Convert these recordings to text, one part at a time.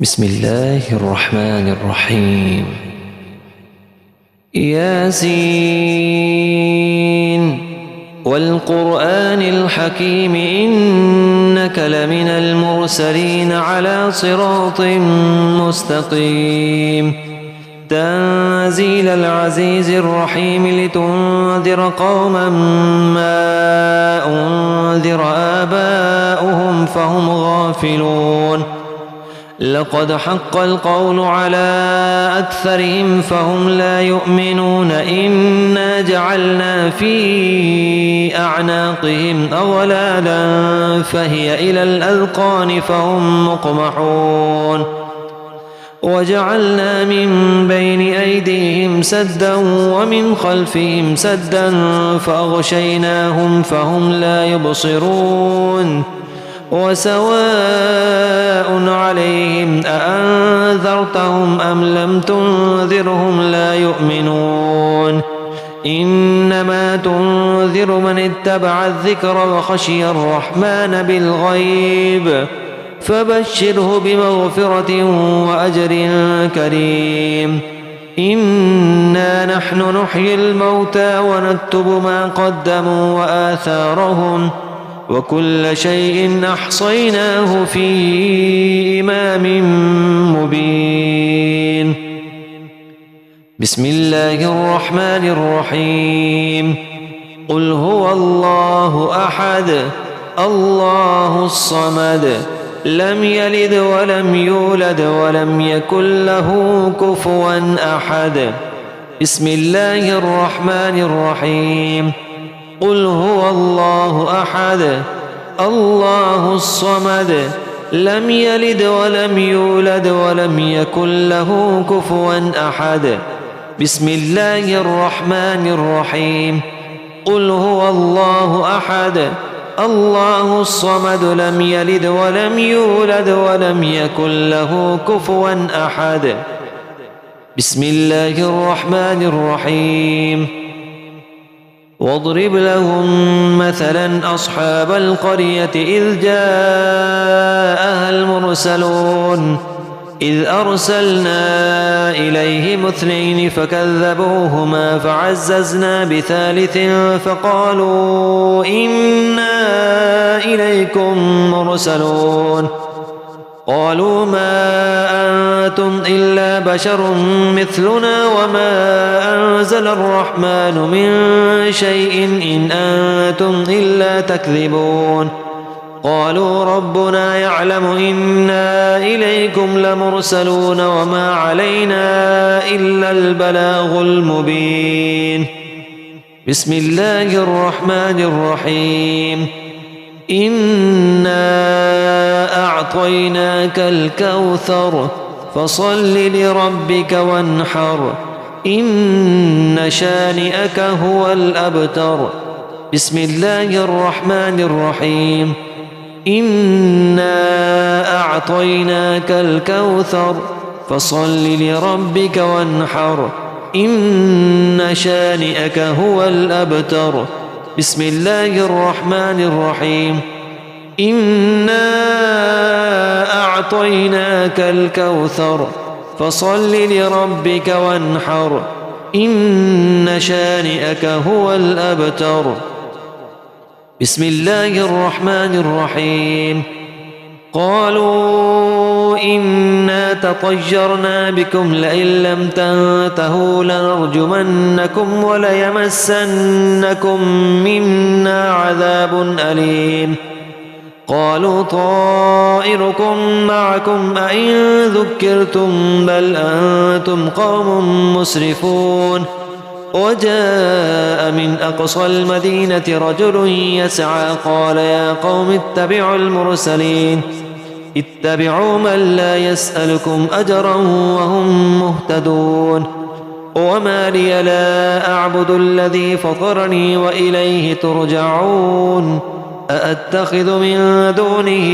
بسم الله الرحمن الرحيم. ياسين والقرآن الحكيم إنك لمن المرسلين على صراط مستقيم تنزيل العزيز الرحيم لتنذر قوما ما أنذر آباؤهم فهم غافلون. لقد حق القول على أكثرهم فهم لا يؤمنون. إنا جعلنا في أعناقهم أغلالا فهي إلى الأذقان فهم مقمحون. وجعلنا من بين أيديهم سدا ومن خلفهم سدا فأغشيناهم فهم لا يبصرون. وسواء عليهم أأنذرتهم أم لم تنذرهم لا يؤمنون. إنما تنذر من اتبع الذكر وخشي الرحمن بالغيب فبشره بمغفرة وأجر كريم. إنا نحن نحيي الموتى ونكتب ما قدموا وآثارهم وكل شيء أحصيناه في إمام مبين. بسم الله الرحمن الرحيم. قل هو الله أحد الله الصمد لم يلد ولم يولد ولم يكن له كفوا أحد. بسم الله الرحمن الرحيم. قل هو الله أحد الله الصمد لم يلد ولم يولد ولم يكن له كفوا أحد. بسم الله الرحمن الرحيم. قل هو الله أحد الله الصمد لم يلد ولم يولد ولم يكن له كفوا أحد. بسم الله الرحمن الرحيم. واضرب لهم مثلا أصحاب القرية إذ جاءها المرسلون إذ أرسلنا إليهم اثنين فكذبوهما فعززنا بثالث فقالوا إنا إليكم مرسلون. قالوا ما أنتم إلا بشر مثلنا وما أنزل الرحمن من شيء إن أنتم إلا تكذبون. قالوا ربنا يعلم إنا إليكم لمرسلون وما علينا إلا البلاغ المبين. بسم الله الرحمن الرحيم. إنا أعطيناك الكوثر فصل لربك وانحر إن شانئك هو الأبتر. بسم الله الرحمن الرحيم. إنا أعطيناك الكوثر فصل لربك وانحر إن شانئك هو الأبتر. بسم الله الرحمن الرحيم. إنا أعطيناك الكوثر فصل لربك وانحر إن شانئك هو الأبتر. بسم الله الرحمن الرحيم. قالوا إنا تطيرنا بكم لئن لم تنتهوا لنرجمنكم وليمسنكم منا عذاب أليم. قالوا طائركم معكم أئن ذكرتم بل أنتم قوم مسرفون. وجاء من أقصى المدينة رجل يسعى قال يا قوم اتبعوا المرسلين اتبعوا من لا يسألكم أجرا وهم مهتدون. وما لي لا أعبد الذي فطرني وإليه ترجعون. أأتخذ من دونه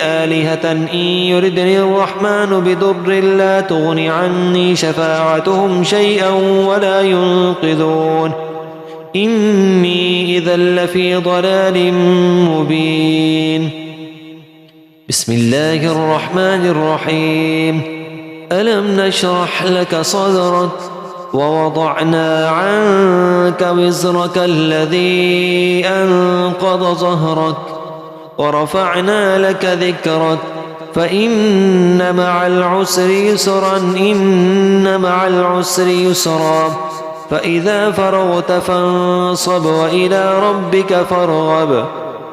آلهة إن يردني الرحمن بضر لا تغن عني شفاعتهم شيئا ولا ينقذون. إني إذا لفي ضلال مبين. بسم الله الرحمن الرحيم. ألم نشرح لك صدرك ووضعنا عنك وزرك الذي أنقض ظهرك ورفعنا لك ذكرك فإن مع العسر يسرا إن مع العسر يسرا فإذا فرغت فانصب وإلى ربك فارغب.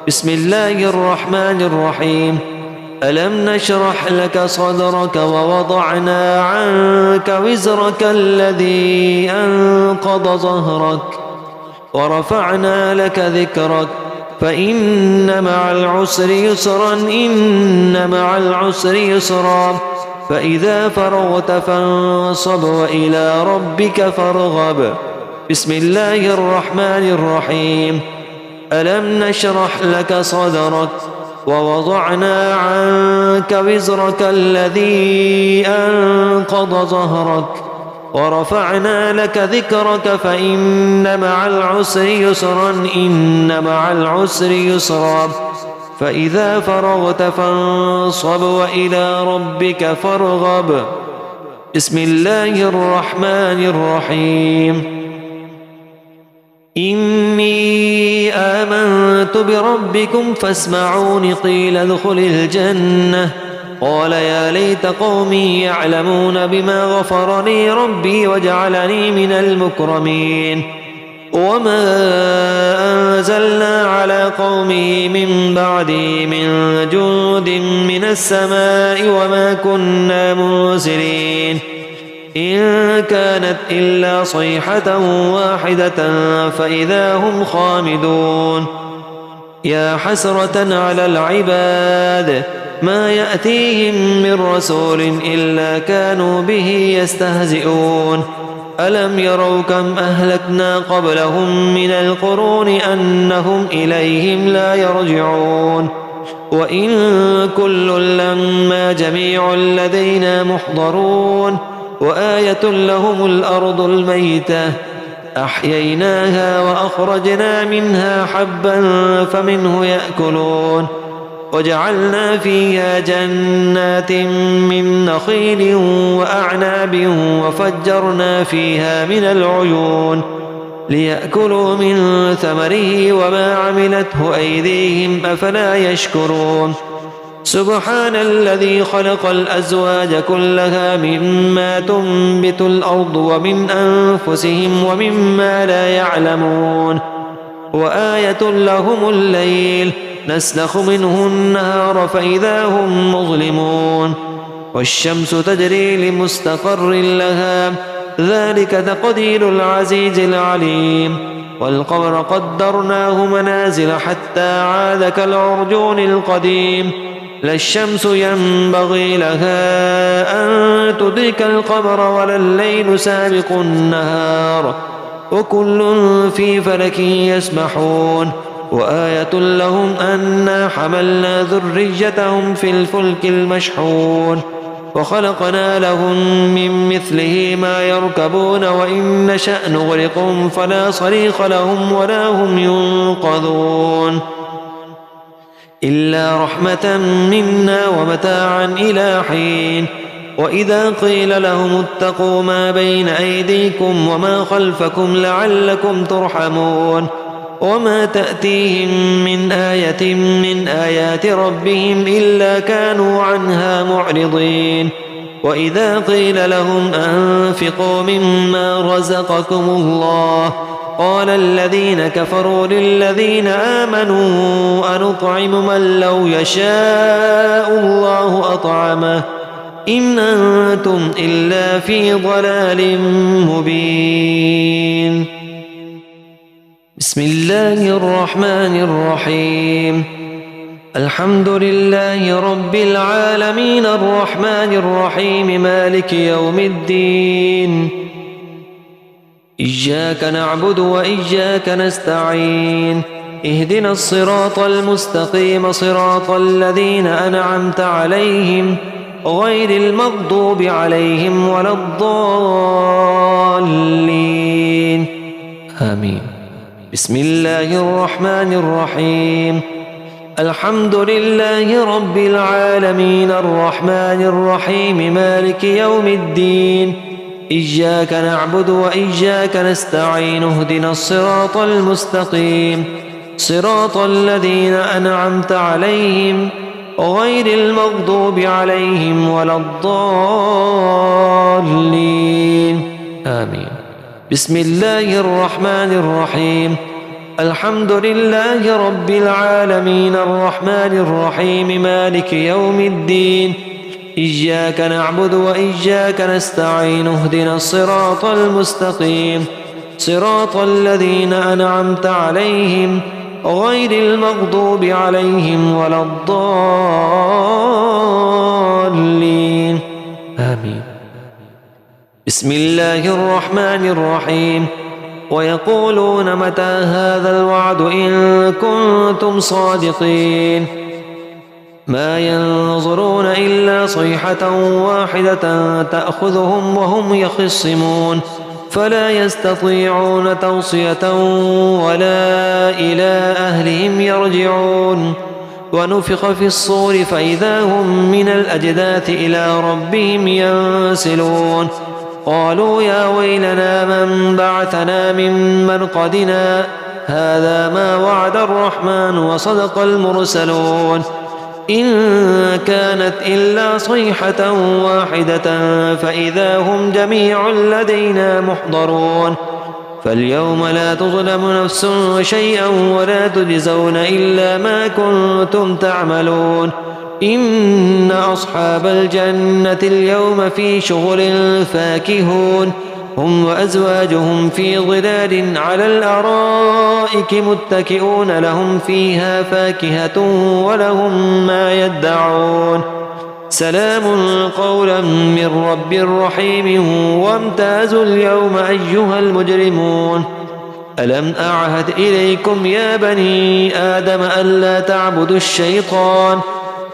بسم الله الرحمن الرحيم. ألم نشرح لك صدرك ووضعنا عنك وزرك الذي أنقض ظهرك ورفعنا لك ذكرك فإن مع العسر يسرا إن مع العسر يسرا فإذا فرغت فانصب وإلى ربك فارغب. بسم الله الرحمن الرحيم. ألم نشرح لك صدرك ووضعنا عنك وزرك الذي أنقض ظهرك ورفعنا لك ذكرك فإن مع العسر يسرا إن مع العسر يسرا فإذا فرغت فانصب وإلى ربك فارغب. بسم الله الرحمن الرحيم. إني آمنت بربكم فاسمعون قيل ادخل الجنة قال يا ليت قومي يعلمون بما غفر لي ربي وجعلني من المكرمين. وما أنزلنا على قومه من بعده من جند من السماء وما كنا منزلين إن كانت إلا صيحة واحدة فإذا هم خامدون. يا حسرة على العباد ما يأتيهم من رسول إلا كانوا به يستهزئون. ألم يروا كم أهلكنا قبلهم من القرون أنهم إليهم لا يرجعون وإن كل لما جميع لدينا محضرون. وآية لهم الأرض الميتة أحييناها وأخرجنا منها حبا فمنه يأكلون وجعلنا فيها جنات من نخيل وأعناب وفجرنا فيها من العيون ليأكلوا من ثمره وما عملته أيديهم أفلا يشكرون. سبحان الذي خلق الأزواج كلها مما تنبت الأرض ومن أنفسهم ومما لا يعلمون. وآية لهم الليل نسلخ منه النهار فإذا هم مظلمون. والشمس تجري لمستقر لها ذلك تقدير العزيز العليم. والقمر قدرناه منازل حتى عاد كالعرجون القديم. لا الشمس ينبغي لها أن تدرك القمر ولا الليل سابق النهار وكل في فلك يسبحون. وآية لهم أنا حملنا ذريتهم في الفلك المشحون وخلقنا لهم من مثله ما يركبون وإن نشأ نغرقهم فلا صريخ لهم ولا هم ينقذون إلا رحمة منا ومتاعا إلى حين. وإذا قيل لهم اتقوا ما بين أيديكم وما خلفكم لعلكم ترحمون وما تأتيهم من آية من آيات ربهم إلا كانوا عنها معرضين. وإذا قيل لهم أنفقوا مما رزقكم الله قال الذين كفروا للذين آمنوا أنطعم من لو يشاء الله أطعمه إن أنتم إلا في ضلال مبين. بسم الله الرحمن الرحيم. الحمد لله رب العالمين الرحمن الرحيم مالك يوم الدين إياك نعبد وإياك نستعين اهدنا الصراط المستقيم صراط الذين أنعمت عليهم غير المغضوب عليهم ولا الضالين آمين. بسم الله الرحمن الرحيم. الحمد لله رب العالمين الرحمن الرحيم مالك يوم الدين إياك نعبد وإياك نستعين اهدنا الصراط المستقيم صراط الذين أنعمت عليهم غير المغضوب عليهم ولا الضالين آمين. بسم الله الرحمن الرحيم الحمد لله رب العالمين الرحمن الرحيم مالك يوم الدين إياك نعبد وإياك نستعين اهدنا الصراط المستقيم صراط الذين أنعمت عليهم غير المغضوب عليهم ولا الضالين آمين. بسم الله الرحمن الرحيم ويقولون متى هذا الوعد إن كنتم صادقين ما ينظرون إلا صيحة واحدة تأخذهم وهم يخصمون فلا يستطيعون توصية ولا إلى أهلهم يرجعون ونفخ في الصور فإذا هم من الأجداث إلى ربهم ينسلون قالوا يا ويلنا من بعثنا من مرقدنا هذا ما وعد الرحمن وصدق المرسلون إن كانت إلا صيحة واحدة فإذا هم جميع لدينا محضرون فاليوم لا تظلم نفس شيئا ولا تجزون إلا ما كنتم تعملون إن أصحاب الجنة اليوم في شغل فاكهون هم وأزواجهم في ظلال على الأرائك متكئون لهم فيها فاكهة ولهم ما يدعون سلام قولا من رب رحيم وامتازوا اليوم أيها المجرمون ألم أعهد إليكم يا بني آدم ألا تعبدوا الشيطان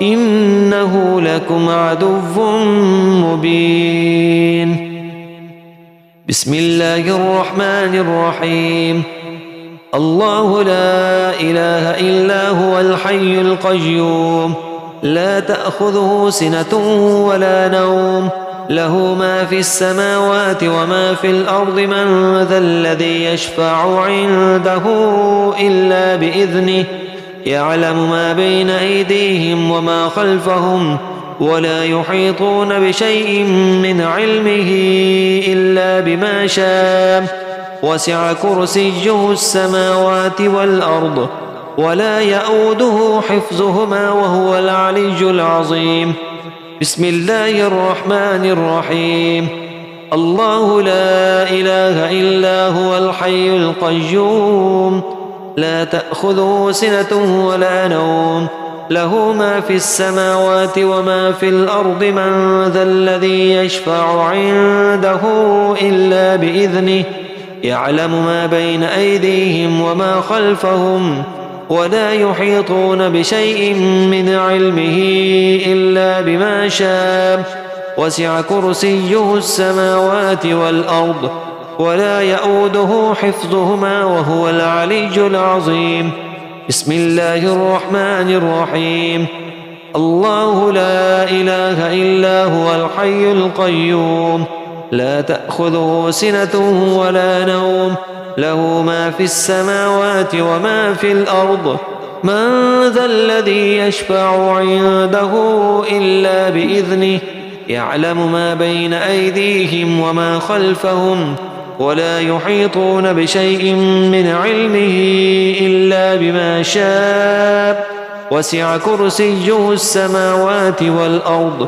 إنه لكم عدو مبين بسم الله الرحمن الرحيم الله لا إله إلا هو الحي القيوم لا تأخذه سنة ولا نوم له ما في السماوات وما في الأرض من ذا الذي يشفع عنده إلا بإذنه يعلم ما بين أيديهم وما خلفهم ولا يحيطون بشيء من علمه إلا بما شاء وسع كرسيه السماوات والأرض ولا يؤوده حفظهما وهو العلي العظيم بسم الله الرحمن الرحيم الله لا إله إلا هو الحي القيوم لا تأخذه سنة ولا نوم له ما في السماوات وما في الأرض من ذا الذي يشفع عنده إلا بإذنه يعلم ما بين أيديهم وما خلفهم ولا يحيطون بشيء من علمه إلا بما شاء وسع كرسيه السماوات والأرض ولا يؤوده حفظهما وهو العلي العظيم بسم الله الرحمن الرحيم الله لا إله إلا هو الحي القيوم لا تأخذه سنة ولا نوم له ما في السماوات وما في الأرض من ذا الذي يشفع عنده إلا بإذنه يعلم ما بين أيديهم وما خلفهم ولا يحيطون بشيء من علمه إلا بما شاء وسع كرسيه السماوات والأرض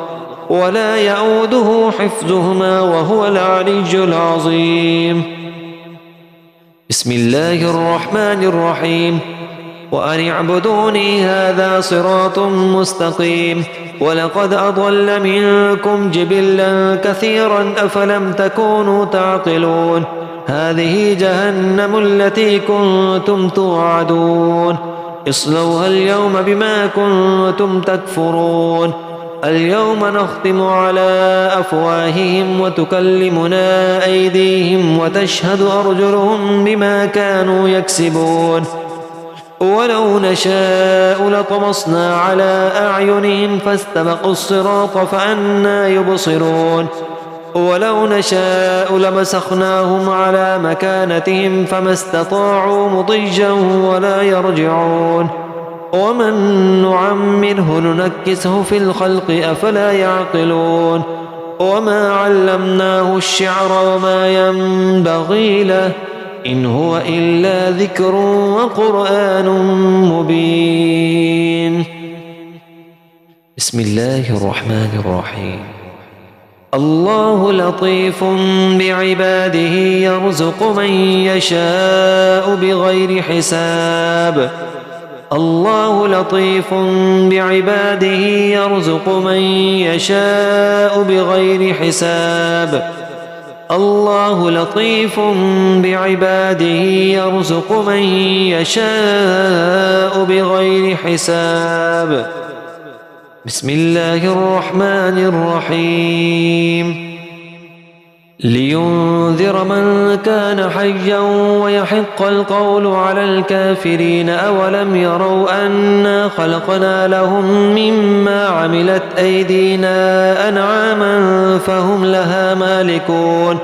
ولا يؤوده حفظهما وهو العلي العظيم بسم الله الرحمن الرحيم وأن اعبدوني هذا صراط مستقيم ولقد أضل منكم جبلا كثيرا أفلم تكونوا تعقلون هذه جهنم التي كنتم توعدون اصلوها اليوم بما كنتم تكفرون اليوم نختم على أفواههم وتكلمنا أيديهم وتشهد أرجلهم بما كانوا يكسبون ولو نشاء لطمسنا على أعينهم فاستبقوا الصراط فأنى يبصرون ولو نشاء لمسخناهم على مكانتهم فما استطاعوا مضيا ولا يرجعون ومن نعمره ننكسه في الخلق أفلا يعقلون وما علمناه الشعر وما ينبغي له إن هو إلا ذكر وقرآن مبين. بسم الله الرحمن الرحيم. الله لطيف بعباده يرزق من يشاء بغير حساب. الله لطيف بعباده يرزق من يشاء بغير حساب. الله لطيف بعباده يرزق من يشاء بغير حساب. بسم الله الرحمن الرحيم. لينذر من كان حيا ويحق القول على الكافرين. أولم يروا أنا خلقنا لهم مما عملت أيدينا أنعاما فهم لها مالكون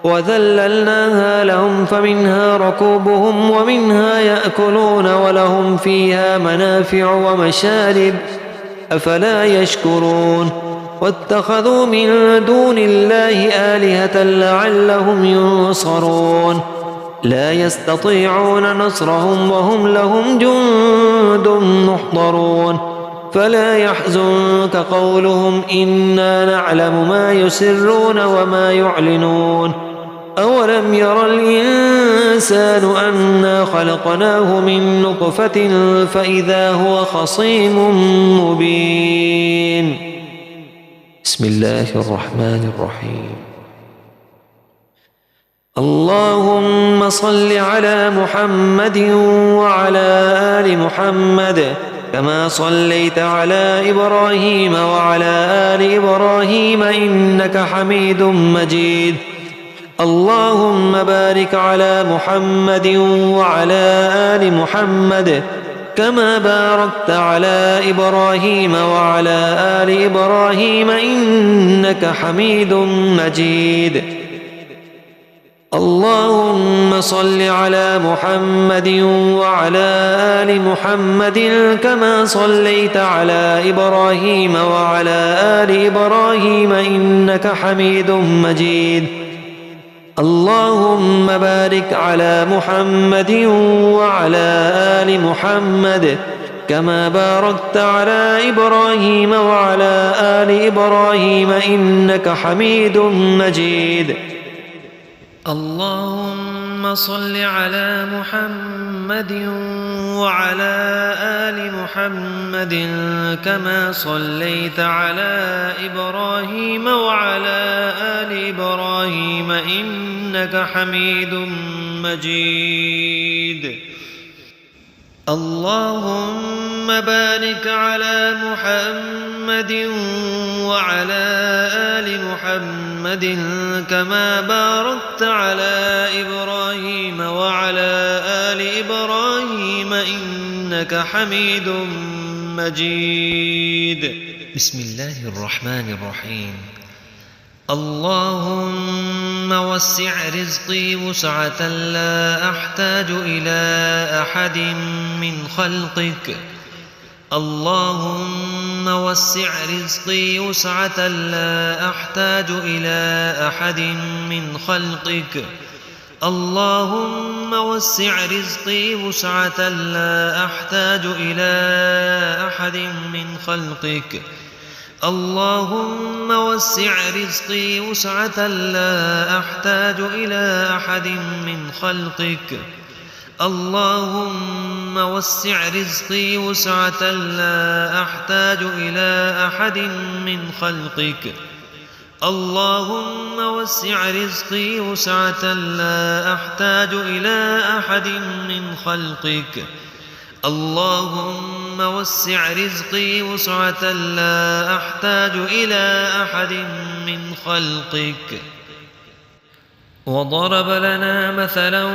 وذللناها لهم فمنها ركوبهم ومنها يأكلون ولهم فيها منافع ومشارب أفلا يشكرون واتخذوا من دون الله آلهة لعلهم ينصرون لا يستطيعون نصرهم وهم لهم جند محضرون فلا يحزنك قولهم إنا نعلم ما يسرون وما يعلنون أولم ير الإنسان أنا خلقناه من نطفة فإذا هو خصيم مبين. بسم الله الرحمن الرحيم. اللهم صل على محمد وعلى آل محمد كما صليت على إبراهيم وعلى آل إبراهيم إنك حميد مجيد. اللهم بارك على محمد وعلى آل محمد كما باركت على إبراهيم وعلى آل إبراهيم إنك حميد مجيد. اللهم صل على محمد وعلى آل محمد كما صليت على إبراهيم وعلى آل إبراهيم إنك حميد مجيد. اللهم بارك على محمد وعلى آل محمد كما باركت على إبراهيم وعلى آل إبراهيم إنك حميد مجيد. اللهم صل على محمد وعلى آل محمد كما صليت على إبراهيم وعلى آل إبراهيم إنك حميد مجيد. اللهم بارك على محمد وعلى آل محمد كما باركت على إبراهيم وعلى آل إبراهيم إنك حميد مجيد. بسم الله الرحمن الرحيم. اللهم وسع رزقي وسعة لا أحتاج إلى أحد من خلقك. اللهم وسع رزقي وسعة لا أحتاج إلى أحد من خلقك. اللهم وسع رزقي وسعة لا أحتاج إلى أحد من خلقك. اللهم وسع رزقي وسعة لا أحتاج إلى أحد من خلقك. اللهم وسع رزقي وسعة لا أحتاج إلى أحد من خلقك. اللهم وسع رزقي وسعة لا أحتاج إلى أحد من خلقك. اللهم وسع رزقي وسعة لا أحتاج إلى أحد من خلقك. اللهم وسع رزقي وسعة لا أحتاج إلى أحد من خلقك. اللهم وسع رزقي وسعة لا أحتاج إلى أحد من خلقك. اللهم وسع رزقي وسعة لا أحتاج إلى أحد من خلقك. اللهم وسع رزقي وسعة لا أحتاج إلى أحد من خلقك. اللهم وسع رزقي وسعة لا أحتاج إلى أحد من خلقك. اللهم وسع رزقي وسعة لا أحتاج إلى أحد من خلقك. وضرب لنا مثلا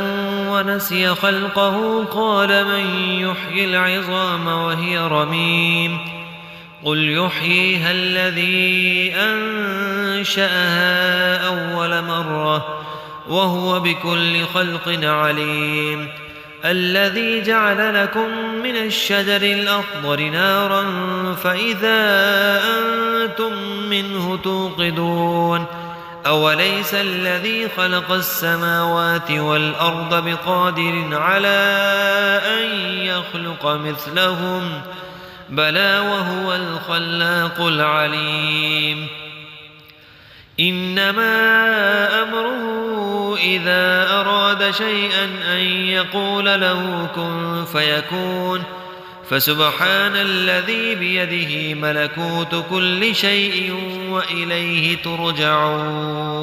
ونسي خلقه قال من يحيي العظام وهي رميم قل يحييها الذي أنشأها أول مرة وهو بكل خلق عليم الذي جعل لكم من الشجر الأخضر نارا فإذا أنتم منه توقدون أوليس الذي خلق السماوات والأرض بقادر على أن يخلق مثلهم بلى وهو الخلاق العليم إنما أمره إذا أراد شيئا أن يقول له كن فيكون فسبحان الذي بيده ملكوت كل شيء وإليه ترجعون